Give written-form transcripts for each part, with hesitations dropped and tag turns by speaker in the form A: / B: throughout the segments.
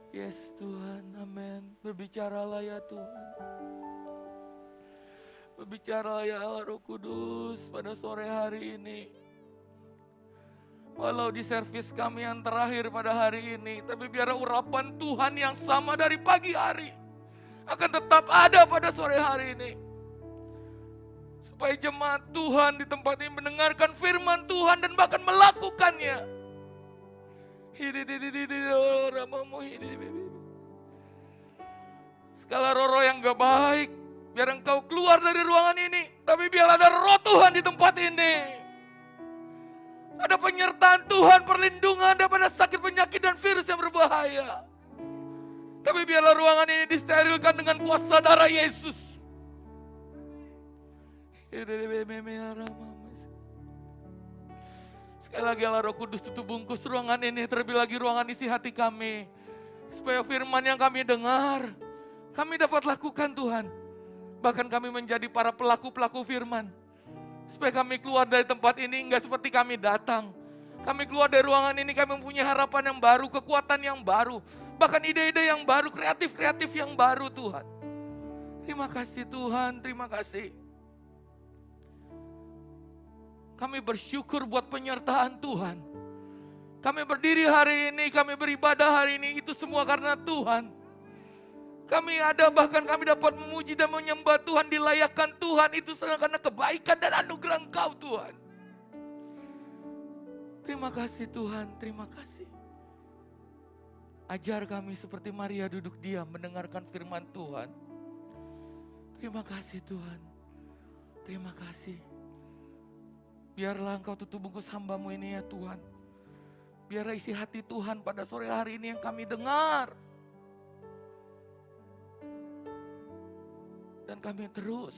A: Yes Tuhan, amin. Berbicaralah ya Tuhan. Berbicaralah ya Allah Roh Kudus pada sore hari ini. Walau di servis kami yang terakhir pada hari ini, tapi biar urapan Tuhan yang sama dari pagi hari akan tetap ada pada sore hari ini. Supaya jemaat Tuhan di tempat ini mendengarkan firman Tuhan dan bahkan melakukannya. Segala roh-roh yang gak baik, biar engkau keluar dari ruangan ini. Tapi biar ada roh Tuhan di tempat ini. Ada penyertaan Tuhan, perlindungan daripada sakit, penyakit, dan virus yang berbahaya. Tapi biarlah ruangan ini disterilkan dengan kuasa darah Yesus. Sekali lagi Allah Roh Kudus tutup bungkus ruangan ini, terlebih lagi ruangan isi hati kami. Supaya firman yang kami dengar, kami dapat lakukan Tuhan. Bahkan kami menjadi para pelaku-pelaku firman. Supaya kami keluar dari tempat ini enggak seperti kami datang. Kami keluar dari ruangan ini, kami mempunyai harapan yang baru, kekuatan yang baru. Bahkan ide-ide yang baru, kreatif-kreatif yang baru Tuhan. Terima kasih Tuhan, terima kasih. Kami bersyukur buat penyertaan Tuhan. Kami berdiri hari ini, kami beribadah hari ini, itu semua karena Tuhan. Kami ada, bahkan kami dapat memuji dan menyembah Tuhan, dilayakkan Tuhan, itu semua karena kebaikan dan anugerah Engkau Tuhan. Terima kasih Tuhan, terima kasih. Ajar kami seperti Maria duduk diam mendengarkan firman Tuhan. Terima kasih Tuhan, terima kasih. Biarlah Engkau tutup bungkus hamba-Mu ini ya Tuhan. Biarlah isi hati Tuhan pada sore hari ini yang kami dengar. Dan kami terus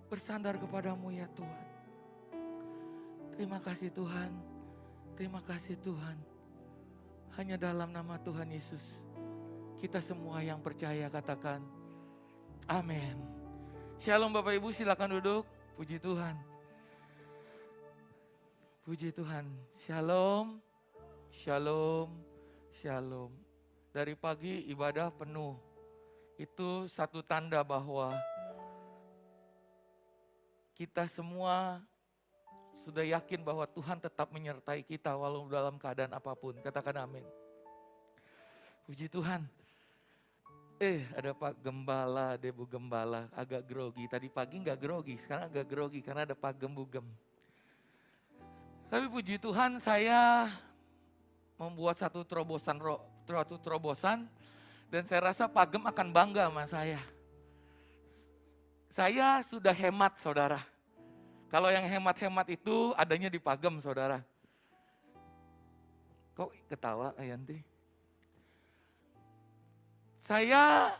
A: bersandar kepada-Mu ya Tuhan. Terima kasih Tuhan. Terima kasih Tuhan. Hanya dalam nama Tuhan Yesus, kita semua yang percaya katakan amin. Shalom Bapak Ibu, silakan duduk. Puji Tuhan. Puji Tuhan. Shalom. Shalom. Shalom. Dari pagi ibadah penuh. Itu satu tanda bahwa kita semua sudah yakin bahwa Tuhan tetap menyertai kita walau dalam keadaan apapun. Katakan amin. Puji Tuhan. Ada Pak Gembala, Debu Gembala, agak grogi. Tadi pagi nggak grogi, sekarang agak grogi karena ada Pak Gembugem. Tapi puji Tuhan, saya membuat satu terobosan dan saya rasa Pak Gem akan bangga sama saya. Saya sudah hemat saudara. Kalau yang hemat-hemat itu adanya di Pak Gem saudara. Kok ketawa Ayanti? Saya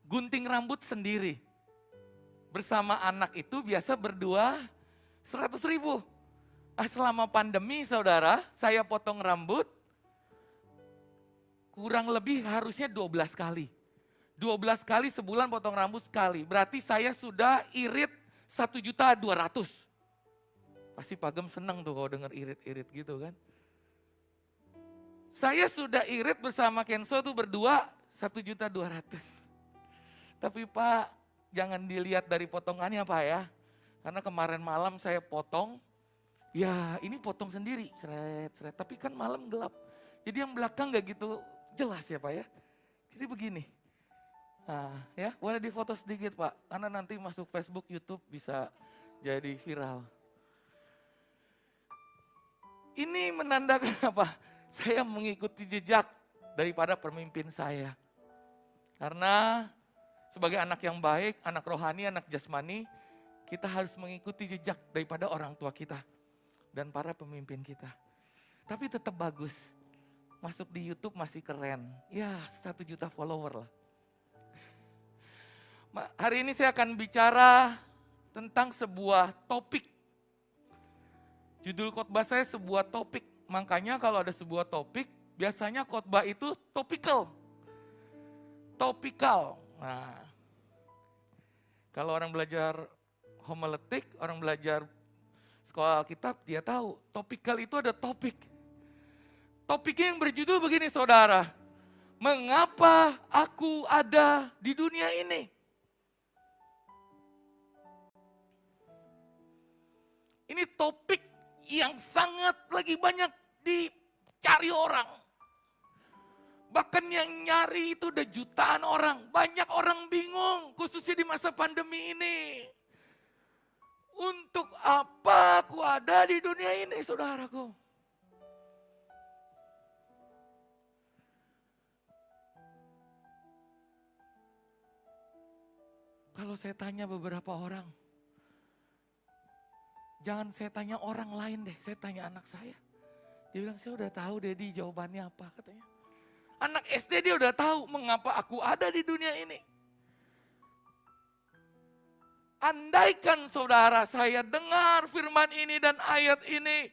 A: gunting rambut sendiri. Bersama anak itu biasa berdua 100.000. Selama pandemi saudara, saya potong rambut kurang lebih harusnya 12 kali. 12 kali sebulan potong rambut sekali. Berarti saya sudah irit 1.200.000. Pasti Pak Gem senang tuh kalau dengar irit-irit gitu kan. Saya sudah irit bersama Kenso tuh berdua 1.200.000. Tapi Pak, jangan dilihat dari potongannya Pak ya. Karena kemarin malam saya potong. Ya ini potong sendiri, seret. Tapi kan malam gelap. Jadi yang belakang gak gitu jelas ya Pak ya. Jadi begini. Nah ya boleh difoto sedikit Pak. Karena nanti masuk Facebook, YouTube bisa jadi viral. Ini menandakan apa? Saya mengikuti jejak daripada pemimpin saya. Karena sebagai anak yang baik, anak rohani, anak jasmani, kita harus mengikuti jejak daripada orang tua kita. Dan para pemimpin kita. Tapi tetap bagus. Masuk di YouTube masih keren. Ya 1 juta follower lah. Hari ini saya akan bicara tentang sebuah topik. Judul khotbah saya sebuah topik. Makanya kalau ada sebuah topik, biasanya khotbah itu topikal. Topikal. Nah, kalau orang belajar homiletik, orang belajar sekolah Alkitab, dia tahu topikal itu ada topik. Topiknya yang berjudul begini saudara, mengapa aku ada di dunia ini? Ini topik yang sangat lagi banyak dicari orang. Bahkan yang nyari itu udah jutaan orang. Banyak orang bingung, khususnya di masa pandemi ini. Untuk apa aku ada di dunia ini, saudaraku? Kalau saya tanya beberapa orang, jangan saya tanya orang lain deh, saya tanya anak saya. Dia bilang, saya udah tahu Dedi jawabannya apa katanya. Anak SD dia udah tahu mengapa aku ada di dunia ini. Andaikan saudara saya dengar firman ini dan ayat ini.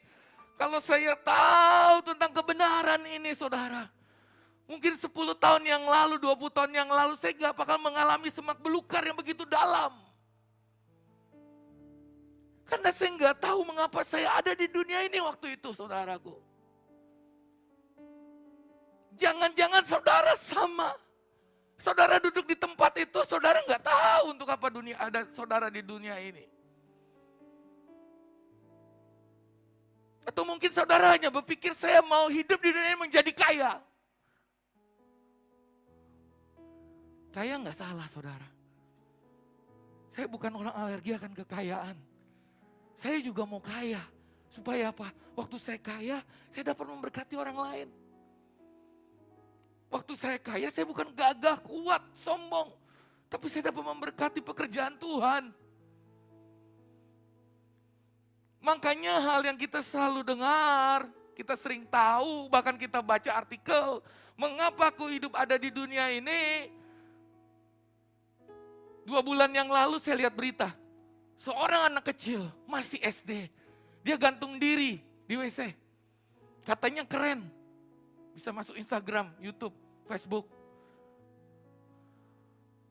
A: Kalau saya tahu tentang kebenaran ini saudara. Mungkin 10 tahun yang lalu, 20 tahun yang lalu saya gak bakal mengalami semak belukar yang begitu dalam. Karena saya gak tahu mengapa saya ada di dunia ini waktu itu saudaraku. Jangan-jangan saudara sama. Saudara duduk di tempat itu, saudara gak tahu untuk apa dunia ada saudara di dunia ini. Atau mungkin saudara hanya berpikir saya mau hidup di dunia ini menjadi kaya. Kaya nggak salah saudara. Saya bukan orang alergi akan kekayaan. Saya juga mau kaya. Supaya apa? Waktu saya kaya, saya dapat memberkati orang lain. Waktu saya kaya, saya bukan gagah, kuat, sombong. Tapi saya dapat memberkati pekerjaan Tuhan. Makanya hal yang kita selalu dengar, kita sering tahu, bahkan kita baca artikel. Mengapa aku hidup ada di dunia ini? 2 bulan yang lalu saya lihat berita. Seorang anak kecil, masih SD. Dia gantung diri di WC. Katanya keren. Bisa masuk Instagram, YouTube, Facebook.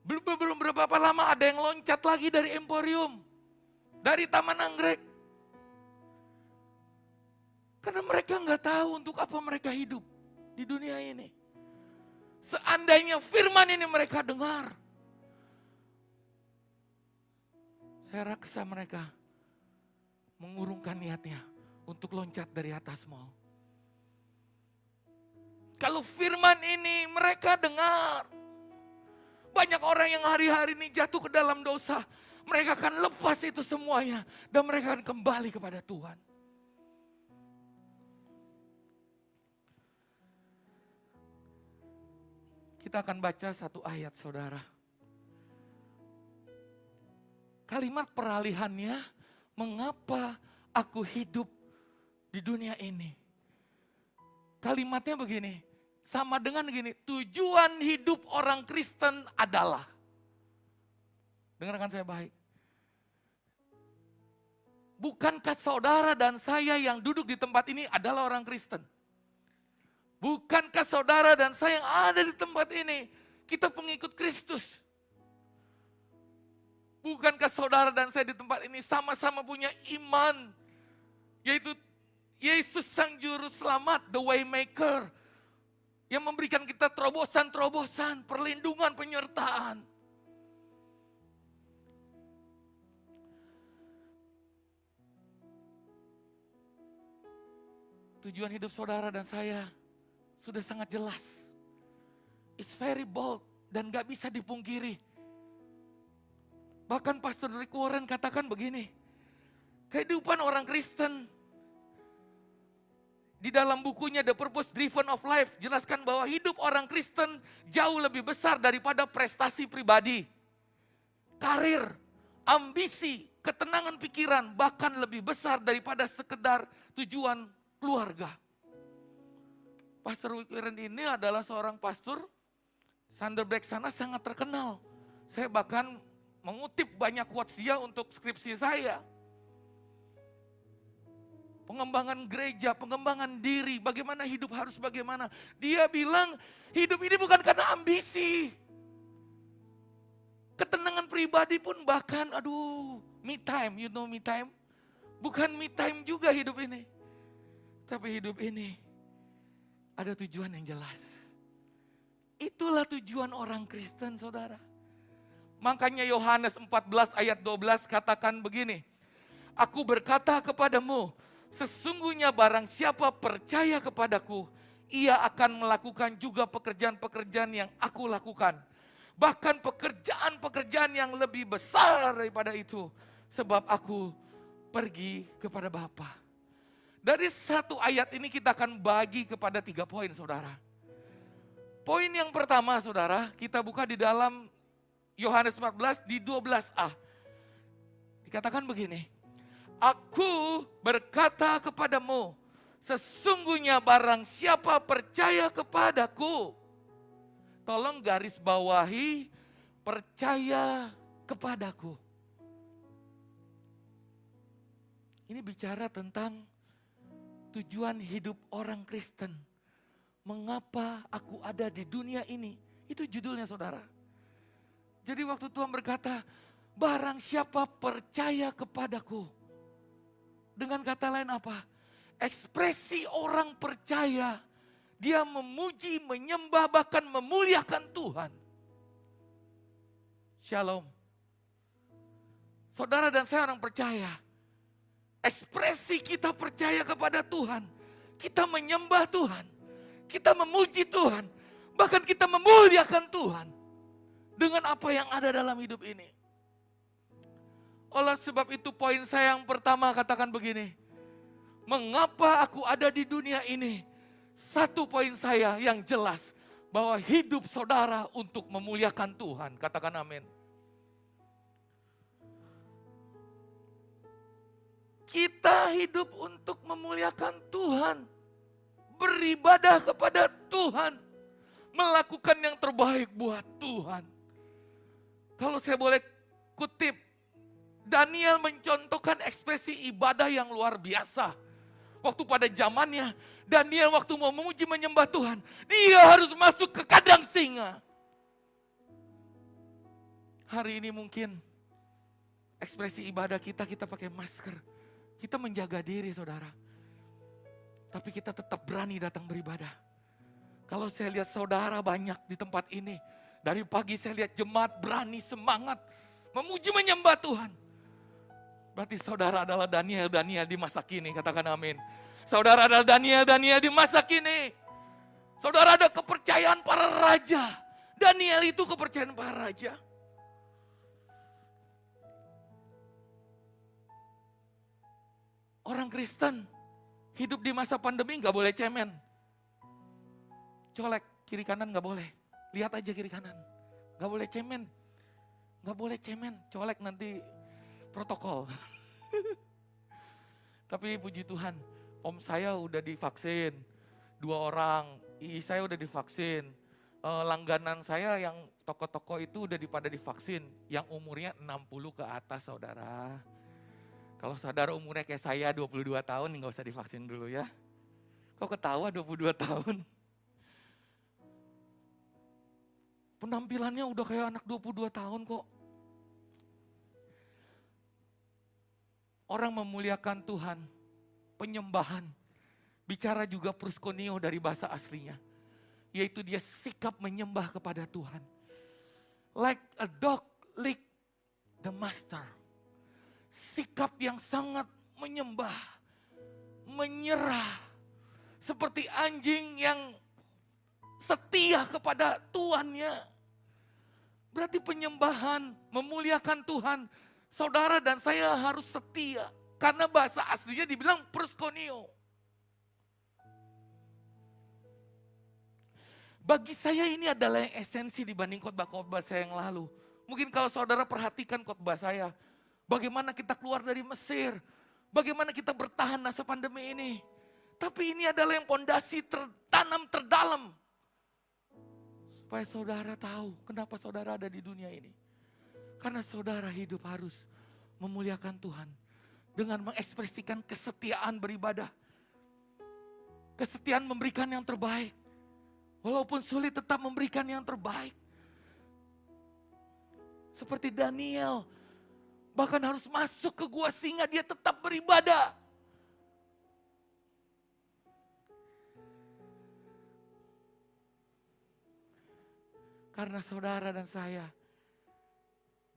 A: Belum berapa lama ada yang loncat lagi dari Emporium. Dari Taman Anggrek. Karena mereka nggak tahu untuk apa mereka hidup di dunia ini. Seandainya firman ini mereka dengar. Saya raksa mereka mengurungkan niatnya untuk loncat dari atas mall. Kalau firman ini mereka dengar, banyak orang yang hari-hari ini jatuh ke dalam dosa, mereka akan lepas itu semuanya dan mereka akan kembali kepada Tuhan. Kita akan baca satu ayat saudara. Kalimat peralihannya, mengapa aku hidup di dunia ini? Kalimatnya begini, sama dengan gini, tujuan hidup orang Kristen adalah. Dengarkan saya baik. Bukankah saudara dan saya yang duduk di tempat ini adalah orang Kristen? Bukankah saudara dan saya yang ada di tempat ini, kita pengikut Kristus? Bukankah saudara dan saya di tempat ini sama-sama punya iman, yaitu Yesus Sang Juru Selamat, the Waymaker, yang memberikan kita terobosan-terobosan, perlindungan, penyertaan. Tujuan hidup saudara dan saya sudah sangat jelas. It's very bold dan gak bisa dipungkiri. Bahkan Pastor Rick Warren katakan begini, kehidupan orang Kristen di dalam bukunya The Purpose Driven of Life jelaskan bahwa hidup orang Kristen jauh lebih besar daripada prestasi pribadi, karir, ambisi, ketenangan pikiran, bahkan lebih besar daripada sekedar tujuan keluarga. Pastor Rick Warren ini adalah seorang pastor, Sunderberg sana sangat terkenal. Saya bahkan mengutip banyak quotes dia untuk skripsi saya. Pengembangan gereja, pengembangan diri, bagaimana hidup harus bagaimana. Dia bilang hidup ini bukan karena ambisi. Ketenangan pribadi pun bahkan, me time, you know me time? Bukan me time juga hidup ini. Tapi hidup ini ada tujuan yang jelas. Itulah tujuan orang Kristen, saudara. Makanya Yohanes 14 ayat 12 katakan begini. Aku berkata kepadamu, sesungguhnya barang siapa percaya kepadaku, ia akan melakukan juga pekerjaan-pekerjaan yang aku lakukan. Bahkan pekerjaan-pekerjaan yang lebih besar daripada itu. Sebab aku pergi kepada Bapa. Dari satu ayat ini kita akan bagi kepada 3 poin, saudara. Poin yang pertama, saudara, kita buka di dalam Yohanes 14 di 12a. Dikatakan begini. Aku berkata kepadamu, sesungguhnya barang siapa percaya kepadaku. Tolong garis bawahi, percaya kepadaku. Ini bicara tentang tujuan hidup orang Kristen. Mengapa aku ada di dunia ini? Itu judulnya, saudara. Jadi waktu Tuhan berkata, barang siapa percaya kepadaku. Dengan kata lain apa? Ekspresi orang percaya. Dia memuji, menyembah, bahkan memuliakan Tuhan. Shalom. Saudara dan saya orang percaya. Ekspresi kita percaya kepada Tuhan. Kita menyembah Tuhan. Kita memuji Tuhan. Bahkan kita memuliakan Tuhan. Dengan apa yang ada dalam hidup ini. Oleh sebab itu poin saya yang pertama katakan begini. Mengapa aku ada di dunia ini? Satu poin saya yang jelas. Bahwa hidup saudara untuk memuliakan Tuhan. Katakan amin. Kita hidup untuk memuliakan Tuhan. Beribadah kepada Tuhan. Melakukan yang terbaik buat Tuhan. Kalau saya boleh kutip. Daniel mencontohkan ekspresi ibadah yang luar biasa. Waktu pada zamannya, Daniel waktu mau memuji menyembah Tuhan, dia harus masuk ke kandang singa. Hari ini mungkin ekspresi ibadah kita pakai masker. Kita menjaga diri, saudara. Tapi kita tetap berani datang beribadah. Kalau saya lihat saudara banyak di tempat ini, dari pagi saya lihat jemaat berani, semangat, memuji menyembah Tuhan. Berarti saudara adalah Daniel di masa kini, katakan amin. Saudara adalah Daniel di masa kini. Saudara ada kepercayaan para raja. Daniel itu kepercayaan para raja. Orang Kristen hidup di masa pandemi gak boleh cemen. Colek kiri kanan gak boleh. Lihat aja kiri kanan. Gak boleh cemen. Gak boleh cemen. Colek nanti protokol. Tapi puji Tuhan, om saya udah divaksin, 2 orang, saya udah divaksin, langganan saya yang toko-toko itu udah pada divaksin, yang umurnya 60 ke atas, saudara. Kalau saudara umurnya kayak saya 22 tahun, nggak usah divaksin dulu ya. Kok ketawa 22 tahun? Penampilannya udah kayak anak 22 tahun kok. Orang memuliakan Tuhan, penyembahan. Bicara juga proskuneo dari bahasa aslinya. Yaitu dia sikap menyembah kepada Tuhan. Like a dog lick the master. Sikap yang sangat menyembah, menyerah. Seperti anjing yang setia kepada tuannya. Berarti penyembahan, memuliakan Tuhan. Saudara dan saya harus setia. Karena bahasa aslinya dibilang proskuneo. Bagi saya ini adalah yang esensi dibanding khotbah-khotbah saya yang lalu. Mungkin kalau saudara perhatikan khotbah saya. Bagaimana kita keluar dari Mesir. Bagaimana kita bertahan masa pandemi ini. Tapi ini adalah yang pondasi tertanam terdalam. Supaya saudara tahu kenapa saudara ada di dunia ini. Karena saudara hidup harus memuliakan Tuhan. Dengan mengekspresikan kesetiaan beribadah. Kesetiaan memberikan yang terbaik. Walaupun sulit tetap memberikan yang terbaik. Seperti Daniel. Bahkan harus masuk ke gua singa, dia tetap beribadah. Karena saudara dan saya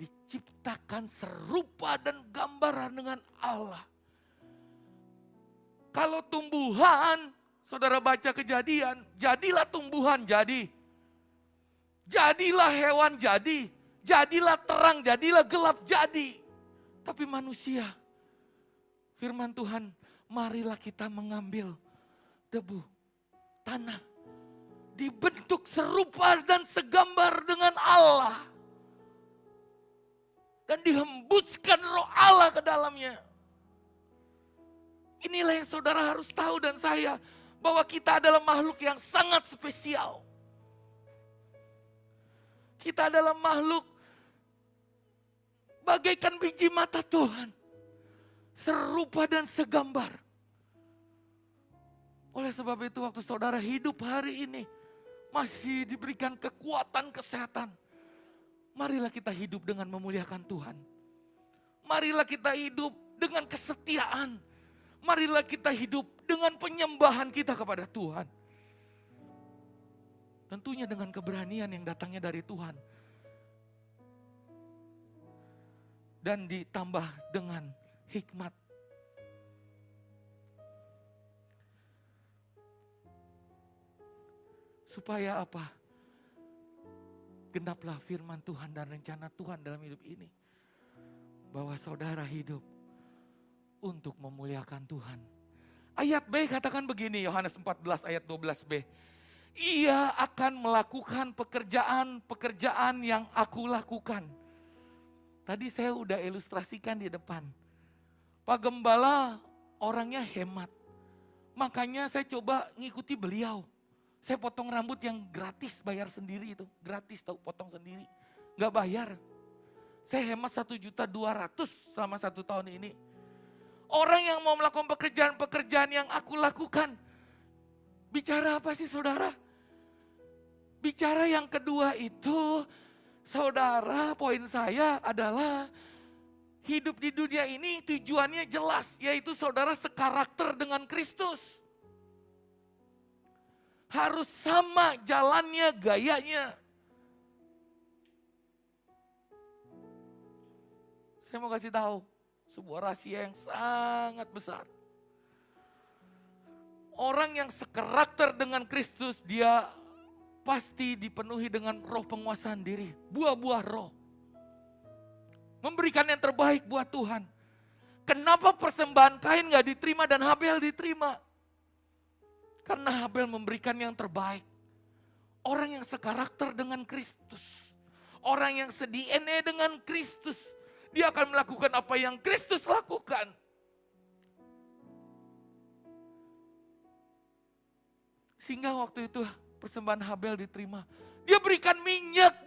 A: diciptakan serupa dan gambaran dengan Allah. Kalau tumbuhan, saudara baca Kejadian, jadilah tumbuhan jadi. Jadilah hewan jadi. Jadilah terang, jadilah gelap jadi. Tapi manusia, firman Tuhan, marilah kita mengambil debu, tanah. Dibentuk serupa dan segambar dengan Allah. Dan dihembuskan roh Allah ke dalamnya. Inilah yang saudara harus tahu dan saya. Bahwa kita adalah makhluk yang sangat spesial. Kita adalah makhluk bagaikan biji mata Tuhan. Serupa dan segambar. Oleh sebab itu waktu saudara hidup hari ini. Masih diberikan kekuatan kesehatan. Marilah kita hidup dengan memuliakan Tuhan. Marilah kita hidup dengan kesetiaan. Marilah kita hidup dengan penyembahan kita kepada Tuhan. Tentunya dengan keberanian yang datangnya dari Tuhan. Dan ditambah dengan hikmat. Supaya apa? Genaplah firman Tuhan dan rencana Tuhan dalam hidup ini. Bahwa saudara hidup untuk memuliakan Tuhan. Ayat B katakan begini, Yohanes 14 ayat 12b. Ia akan melakukan pekerjaan-pekerjaan yang aku lakukan. Tadi saya udah ilustrasikan di depan. Pak Gembala orangnya hemat. Makanya saya coba ngikuti beliau. Saya potong rambut yang gratis, bayar sendiri itu. Gratis tahu, potong sendiri. Gak bayar. Saya hemat 1.200.000 selama 1 tahun ini. Orang yang mau melakukan pekerjaan-pekerjaan yang aku lakukan. Bicara apa sih saudara? Bicara yang kedua itu, saudara, poin saya adalah hidup di dunia ini tujuannya jelas. Yaitu saudara sekarakter dengan Kristus. Harus sama jalannya, gayanya. Saya mau kasih tahu sebuah rahasia yang sangat besar. Orang yang sekarakter dengan Kristus, dia pasti dipenuhi dengan roh penguasaan diri. Buah-buah roh. Memberikan yang terbaik buat Tuhan. Kenapa persembahan Kain gak diterima dan Habel diterima? Karena Habel memberikan yang terbaik. Orang yang sekarakter dengan Kristus. Orang yang se-DNA dengan Kristus. Dia akan melakukan apa yang Kristus lakukan. Sehingga waktu itu persembahan Habel diterima. Dia berikan minyak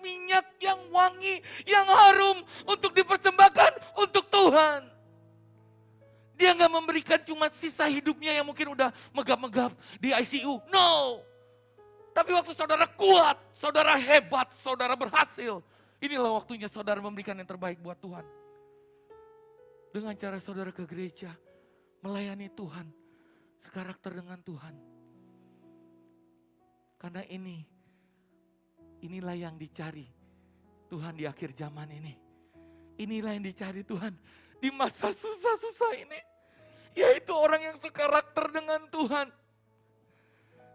A: yang wangi, yang harum untuk dipersembahkan untuk Tuhan. Dia gak memberikan cuma sisa hidupnya yang mungkin udah megap-megap di ICU. No. Tapi waktu saudara kuat, saudara hebat, saudara berhasil. Inilah waktunya saudara memberikan yang terbaik buat Tuhan. Dengan cara saudara ke gereja, melayani Tuhan, sekarakter dengan Tuhan. Karena inilah yang dicari Tuhan di akhir zaman ini. Inilah yang dicari Tuhan di masa susah-susah ini. Yaitu orang yang sekarakter dengan Tuhan.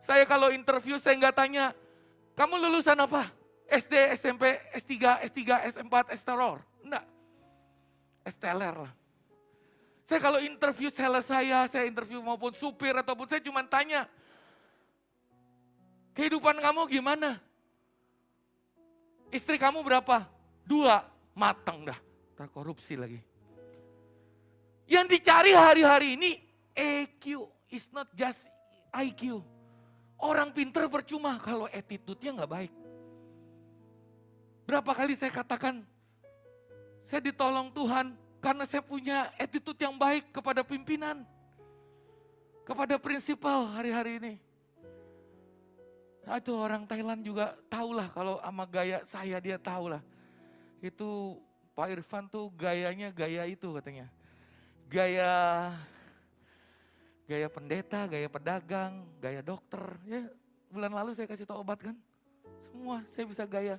A: Saya kalau interview saya nggak tanya, kamu lulusan apa? SD, SMP, S3, S4, S-Teror. Enggak. S-Teler lah. Saya kalau interview sales saya interview maupun supir ataupun saya cuma tanya, kehidupan kamu gimana? Istri kamu berapa? 2, matang dah. Terkorupsi lagi. Yang dicari hari-hari ini EQ, is not just IQ. Orang pinter percuma kalau attitude-nya gak baik. Berapa kali saya katakan, saya ditolong Tuhan karena saya punya attitude yang baik kepada pimpinan. Kepada prinsipal hari-hari ini. Nah, itu orang Thailand juga tahulah kalau sama gaya saya dia tahulah. Itu Pak Irfan tuh gayanya gaya itu katanya. Gaya pendeta, gaya pedagang, gaya dokter. Ya, bulan lalu saya kasih tahu obat kan. Semua saya bisa gaya.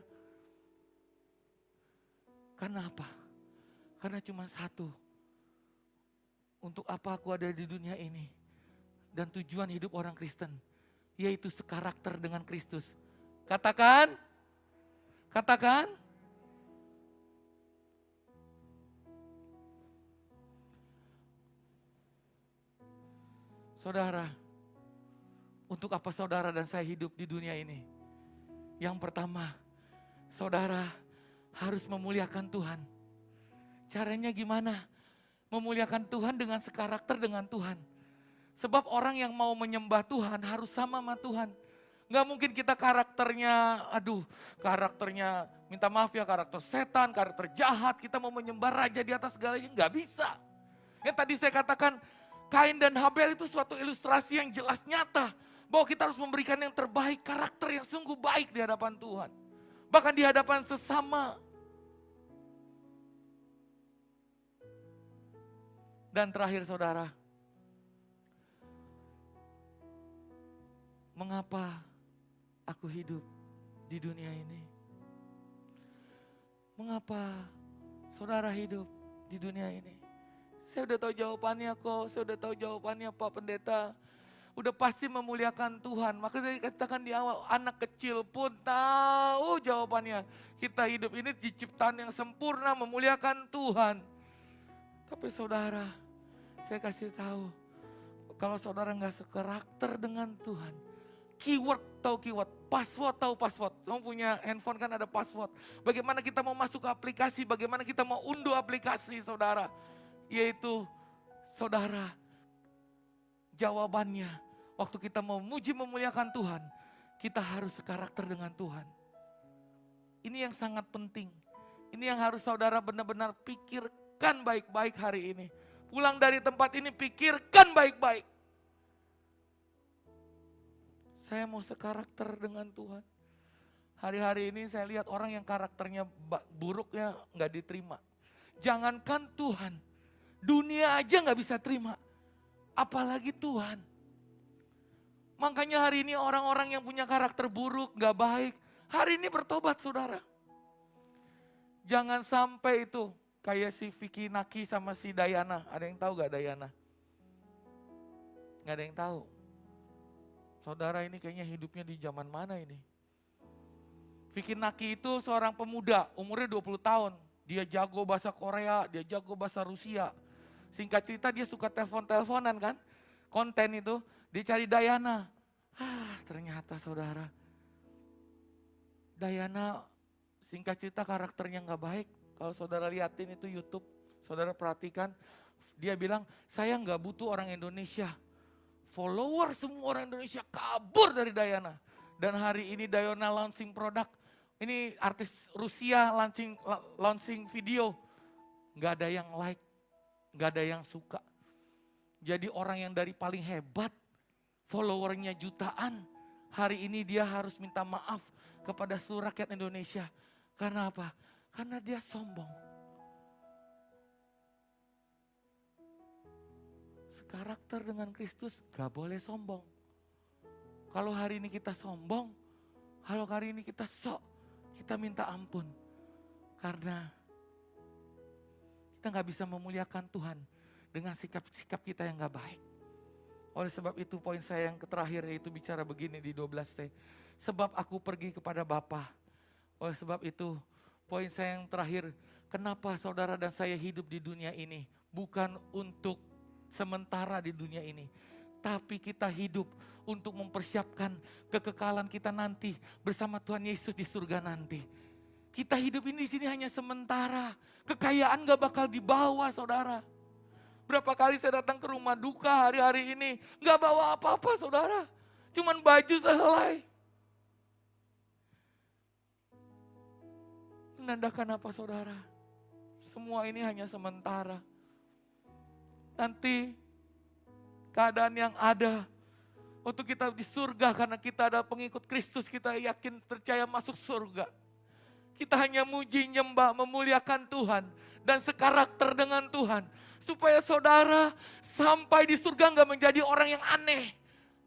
A: Karena apa? Karena cuma satu. Untuk apa aku ada di dunia ini? Dan tujuan hidup orang Kristen, yaitu sekarakter dengan Kristus. Katakan. Saudara, untuk apa saudara dan saya hidup di dunia ini? Yang pertama, saudara harus memuliakan Tuhan. Caranya gimana? Memuliakan Tuhan dengan sekarakter dengan Tuhan. Sebab orang yang mau menyembah Tuhan harus sama Tuhan. Gak mungkin kita karakternya, minta maaf ya, karakter setan, karakter jahat, kita mau menyembah raja di atas segalanya, gak bisa. Yang tadi saya katakan, Kain dan Habel itu suatu ilustrasi yang jelas nyata. Bahwa kita harus memberikan yang terbaik, karakter yang sungguh baik di hadapan Tuhan. Bahkan di hadapan sesama. Dan terakhir saudara, mengapa aku hidup di dunia ini? Mengapa saudara hidup di dunia ini? Saya udah tahu jawabannya kok, saya udah tahu jawabannya Pak Pendeta. Udah pasti memuliakan Tuhan. Maka saya katakan di awal, anak kecil pun tahu jawabannya. Kita hidup ini di ciptaan yang sempurna memuliakan Tuhan. Tapi saudara, saya kasih tahu, kalau saudara nggak sekarakter dengan Tuhan, keyword tahu keyword, password tahu password. Kamu punya handphone kan ada password. Bagaimana kita mau masuk ke aplikasi, bagaimana kita mau unduh aplikasi saudara. Yaitu saudara, jawabannya waktu kita mau muji memuliakan Tuhan, kita harus sekarakter dengan Tuhan. Ini yang sangat penting. Ini yang harus saudara benar-benar pikirkan baik-baik hari ini. Pulang dari tempat ini pikirkan baik-baik. Saya mau sekarakter dengan Tuhan. Hari-hari ini saya lihat orang yang karakternya buruknya nggak diterima. Jangankan Tuhan, dunia aja nggak bisa terima. Apalagi Tuhan. Makanya hari ini orang-orang yang punya karakter buruk, nggak baik, hari ini bertobat saudara. Jangan sampai itu kayak si Vicky Naki sama si Dayana. Ada yang tahu gak Dayana? Gak ada yang tahu. Saudara ini kayaknya hidupnya di zaman mana ini? Vicky Naki itu seorang pemuda, umurnya 20 tahun. Dia jago bahasa Korea, dia jago bahasa Rusia. Singkat cerita dia suka telepon-teleponan kan. Konten itu, dia cari Dayana. Ternyata saudara, Dayana singkat cerita karakternya gak baik. Kalau saudara liatin itu YouTube, saudara perhatikan. Dia bilang, saya gak butuh orang Indonesia. Follower semua orang Indonesia kabur dari Dayana. Dan hari ini Dayana launching produk. Ini artis Rusia launching video. Gak ada yang like, gak ada yang suka. Jadi orang yang dari paling hebat, followernya jutaan. Hari ini dia harus minta maaf kepada seluruh rakyat Indonesia. Karena apa? Karena dia sombong. Sekarakter dengan Kristus gak boleh sombong. Kalau hari ini kita sombong, kalau hari ini kita sok, kita minta ampun. Karena kita gak bisa memuliakan Tuhan dengan sikap-sikap kita yang gak baik. Oleh sebab itu poin saya yang terakhir yaitu bicara begini di 12C. Sebab aku pergi kepada Bapa. Oleh sebab itu poin saya yang terakhir, kenapa saudara dan saya hidup di dunia ini? Bukan untuk sementara di dunia ini. Tapi kita hidup untuk mempersiapkan kekekalan kita nanti bersama Tuhan Yesus di surga nanti. Kita hidup ini di sini hanya sementara. Kekayaan gak bakal dibawa saudara. Berapa kali saya datang ke rumah duka hari-hari ini, gak bawa apa-apa saudara. Cuman baju sehelai. Menandakan apa saudara? Semua ini hanya sementara. Nanti keadaan yang ada untuk kita di surga karena kita ada pengikut Kristus, kita yakin percaya masuk surga. Kita hanya muji, nyembah, memuliakan Tuhan. Dan sekarakter dengan Tuhan. Supaya saudara sampai di surga nggak menjadi orang yang aneh.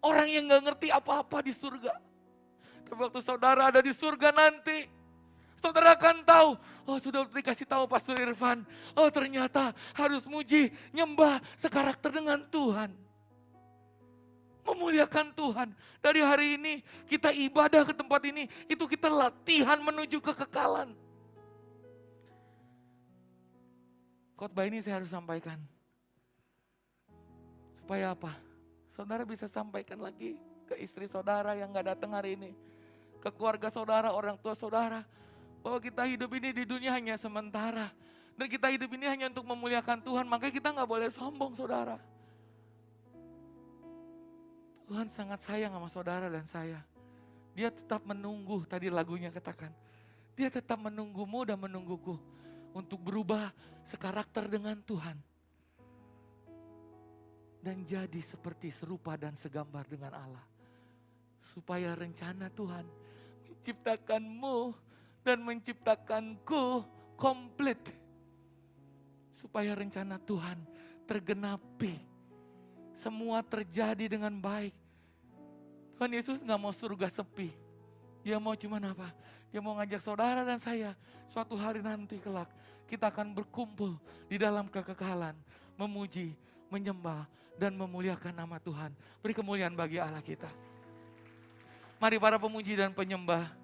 A: Orang yang nggak ngerti apa-apa di surga. Tapi waktu saudara ada di surga nanti, saudara akan tahu, oh sudah dikasih tahu Pastor Irfan, oh ternyata harus muji, nyembah, sekarakter dengan Tuhan. Memuliakan Tuhan. Dari hari ini kita ibadah ke tempat ini, itu kita latihan menuju kekekalan. Khotbah ini saya harus sampaikan. Supaya apa? Saudara bisa sampaikan lagi ke istri saudara yang gak datang hari ini. Ke keluarga saudara, orang tua saudara. Bahwa kita hidup ini di dunia hanya sementara. Dan kita hidup ini hanya untuk memuliakan Tuhan. Makanya kita gak boleh sombong saudara. Tuhan sangat sayang sama saudara dan saya. Dia tetap menunggu, tadi lagunya katakan. Dia tetap menunggumu dan menungguku. Untuk berubah sekarakter dengan Tuhan. Dan jadi seperti serupa dan segambar dengan Allah. Supaya rencana Tuhan menciptakanmu dan menciptakanku komplit. Supaya rencana Tuhan tergenapi. Semua terjadi dengan baik. Tuhan Yesus gak mau surga sepi. Dia mau cuman apa? Dia mau ngajak saudara dan saya suatu hari nanti kelak. Kita akan berkumpul di dalam kekekalan. Memuji, menyembah, dan memuliakan nama Tuhan. Beri kemuliaan bagi Allah kita. Mari para pemuji dan penyembah.